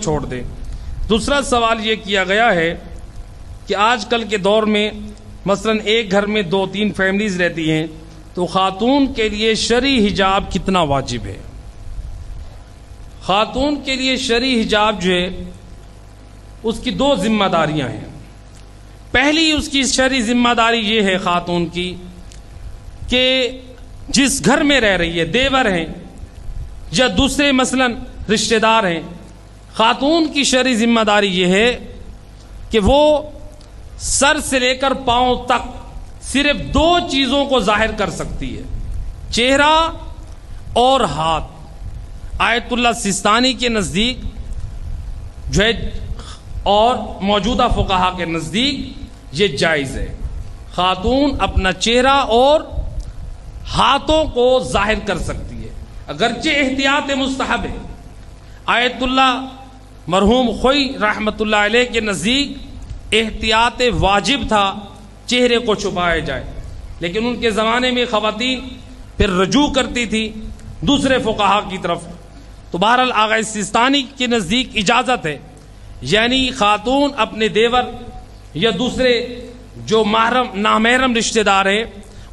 چھوڑ دیں۔ دوسرا سوال یہ کیا گیا ہے کہ آج کل کے دور میں مثلا ایک گھر میں 2-3 فیملیز رہتی ہیں تو خاتون کے لیے شرعی حجاب کتنا واجب ہے؟ خاتون کے لیے شرعی حجاب جو ہے اس کی 2 ذمہ داریاں ہیں۔ پہلی اس کی شرعی ذمہ داری یہ ہے خاتون کی کہ جس گھر میں رہ رہی ہے، دیور ہیں یا دوسرے مثلا رشتہ دار ہیں، خاتون کی شرعی ذمہ داری یہ ہے کہ وہ سر سے لے کر پاؤں تک صرف 2 چیزوں کو ظاہر کر سکتی ہے، چہرہ اور ہاتھ۔ آیت اللہ سستانی کے نزدیک جو ہے اور موجودہ فقہا کے نزدیک یہ جائز ہے، خاتون اپنا چہرہ اور ہاتھوں کو ظاہر کر سکتی ہے، اگرچہ احتیاط مستحب ہے۔ آیت اللہ مرحوم خوئی رحمت اللہ علیہ کے نزدیک احتیاط واجب تھا چہرے کو چھپایا جائے، لیکن ان کے زمانے میں خواتین پھر رجوع کرتی تھی دوسرے فقہا کی طرف، تو بہرحال آغا سستانی کے نزدیک اجازت ہے، یعنی خاتون اپنے دیور یا دوسرے جو نامحرم رشتہ دار ہیں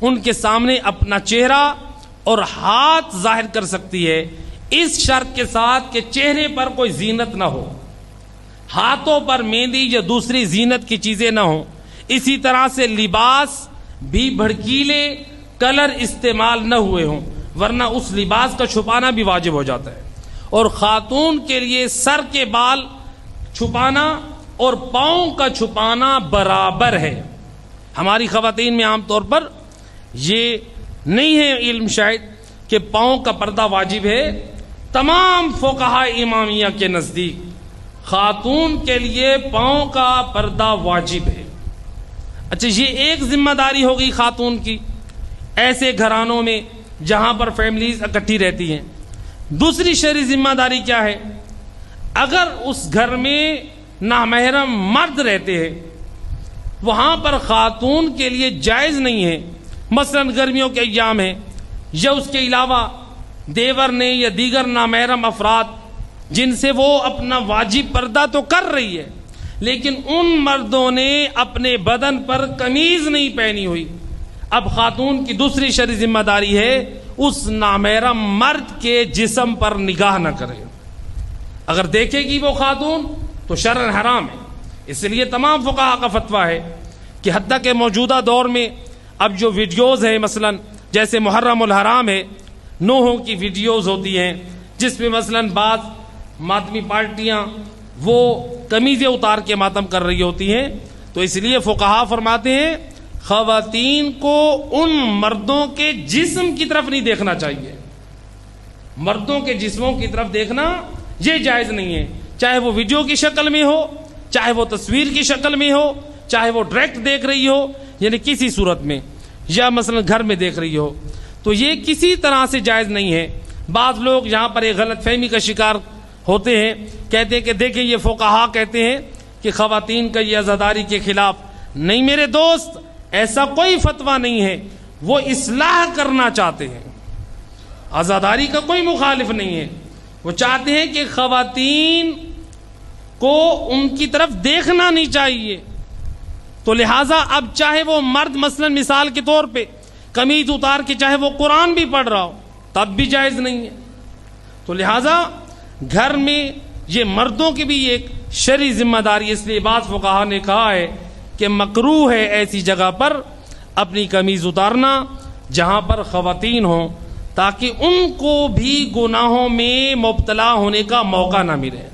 ان کے سامنے اپنا چہرہ اور ہاتھ ظاہر کر سکتی ہے، اس شرط کے ساتھ کہ چہرے پر کوئی زینت نہ ہو، ہاتھوں پر مہندی یا دوسری زینت کی چیزیں نہ ہوں، اسی طرح سے لباس بھی بھڑکیلے کلر استعمال نہ ہوئے ہوں، ورنہ اس لباس کا چھپانا بھی واجب ہو جاتا ہے۔ اور خاتون کے لیے سر کے بال چھپانا اور پاؤں کا چھپانا برابر ہے۔ ہماری خواتین میں عام طور پر یہ نہیں ہے علم شاید کہ پاؤں کا پردہ واجب ہے۔ تمام فقہاء امامیہ کے نزدیک خاتون کے لیے پاؤں کا پردہ واجب ہے۔ اچھا، یہ ایک ذمہ داری ہوگی خاتون کی ایسے گھرانوں میں جہاں پر فیملیز اکٹھی رہتی ہیں۔ دوسری شرعی ذمہ داری کیا ہے؟ اگر اس گھر میں نامحرم مرد رہتے ہیں وہاں پر خاتون کے لیے جائز نہیں ہے، مثلا گرمیوں کے ایام ہیں یا اس کے علاوہ دیور نے یا دیگر نامحرم افراد جن سے وہ اپنا واجب پردہ تو کر رہی ہے لیکن ان مردوں نے اپنے بدن پر قمیض نہیں پہنی ہوئی، اب خاتون کی دوسری شرعی ذمہ داری ہے اس نامحرم مرد کے جسم پر نگاہ نہ کرے، اگر دیکھے گی وہ خاتون تو شرعاً حرام ہے۔ اس لیے تمام فقہاء کا فتویٰ ہے کہ حتیٰ کہ موجودہ دور میں اب جو ویڈیوز ہیں مثلا جیسے محرم الحرام ہے، نوحوں کی ویڈیوز ہوتی ہیں جس میں مثلا بعض ماتمی پارٹیاں وہ قمیضیں اتار کے ماتم کر رہی ہوتی ہیں، تو اس لیے فقہاء فرماتے ہیں خواتین کو ان مردوں کے جسم کی طرف نہیں دیکھنا چاہیے، مردوں کے جسموں کی طرف دیکھنا یہ جائز نہیں ہے، چاہے وہ ویڈیو کی شکل میں ہو، چاہے وہ تصویر کی شکل میں ہو، چاہے وہ ڈائریکٹ دیکھ رہی ہو، یعنی کسی صورت میں، یا مثلا گھر میں دیکھ رہی ہو، تو یہ کسی طرح سے جائز نہیں ہے۔ بعض لوگ یہاں پر ایک غلط فہمی کا شکار ہوتے ہیں، کہتے ہیں کہ دیکھیں یہ فقہاء کہتے ہیں کہ خواتین کا یہ عزاداری کے خلاف، نہیں میرے دوست، ایسا کوئی فتویٰ نہیں ہے، وہ اصلاح کرنا چاہتے ہیں، عزاداری کا کوئی مخالف نہیں ہے، وہ چاہتے ہیں کہ خواتین کو ان کی طرف دیکھنا نہیں چاہیے، تو لہٰذا اب چاہے وہ مرد مثلا مثال کے طور پہ قمیض اتار کے چاہے وہ قرآن بھی پڑھ رہا ہو تب بھی جائز نہیں ہے، تو لہٰذا گھر میں یہ مردوں کی بھی ایک شرعی ذمہ داری، اس لیے بعض فقہاء نے کہا ہے کہ مکروہ ہے ایسی جگہ پر اپنی قمیض اتارنا جہاں پر خواتین ہوں، تاکہ ان کو بھی گناہوں میں مبتلا ہونے کا موقع نہ ملے۔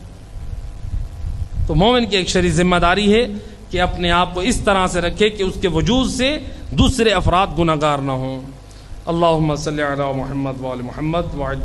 تو مومن کی ایک شرعی ذمہ داری ہے کہ اپنے آپ کو اس طرح سے رکھے کہ اس کے وجود سے دوسرے افراد گناہگار نہ ہوں۔ اللہم صلی علی محمد وآل محمد